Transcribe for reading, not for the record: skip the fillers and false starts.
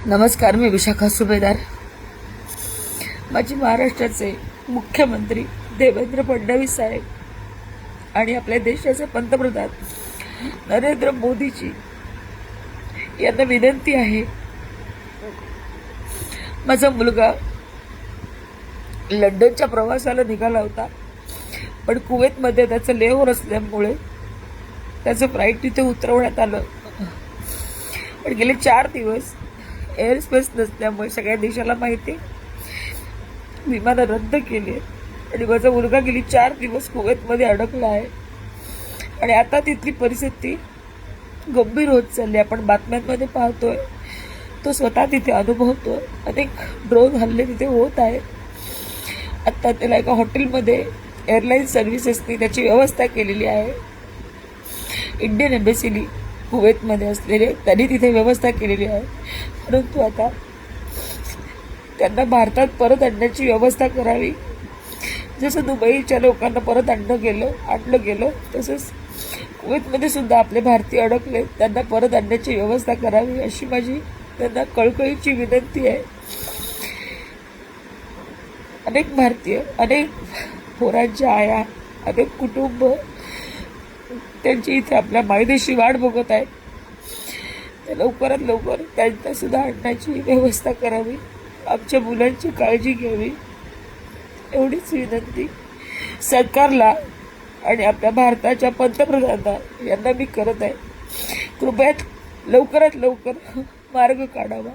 नमस्कार, मी विशाखा सुभेदार. माझी महाराष्ट्राचे मुख्यमंत्री देवेंद्र फडणवीस साहेब आणि आपल्या देशाचे पंतप्रधान नरेंद्र मोदीजी यांना विनंती आहे. माझा मुलगा लंडनच्या प्रवासाला निघाला होता, पण कुवेतमध्ये त्याचं लेओव्हर असल्यामुळे त्याचं फ्लाईट तिथे उतरवण्यात आलं. पण गेले 4 दिवस एअर स्पेस नसल्यामुळे सगळ्या देशाला माहिती विमानं रद्द केली आणि माझा मुलगा गेली 4 दिवस कुवेतमध्ये अडकला आहे. आणि आता तिथली परिस्थिती गंभीर होत चालली. आपण बातम्यांमध्ये पाहतोय, तो स्वतः तिथे अनुभवतोय. अनेक ड्रोन हल्ले तिथे होत आहेत. आत्ता त्याला एका हॉटेलमध्ये एअरलाईन सर्व्हिसेसनी त्याची व्यवस्था केलेली आहे. इंडियन एम्बेसीनी कुवेतमध्ये असलेले त्यांनी तिथे व्यवस्था केलेली आहे. परंतु आता त्यांना भारतात परत आणण्याची व्यवस्था करावी. जसं दुबईच्या लोकांना परत आणलं गेलं तसंच कुवेतमध्ये सुद्धा आपले भारतीय अडकले, त्यांना परत आणण्याची व्यवस्था करावी अशी माझी त्यांना कळकळीची विनंती आहे. अनेक भारतीय, अनेक पोरांच्या आया, अनेक कुटुंब त्यांची इथे आपल्या मायदेशी वाट बघत आहेत. ते लवकरात लवकर त्यांना सुद्धा आणण्याची व्यवस्था करावी. आमच्या मुलांची काळजी घ्यावी एवढीच विनंती सरकारला आणि आपल्या भारताच्या पंतप्रधानांना यांना मी करत आहे. कृपया लवकरात लवकर मार्ग काढावा.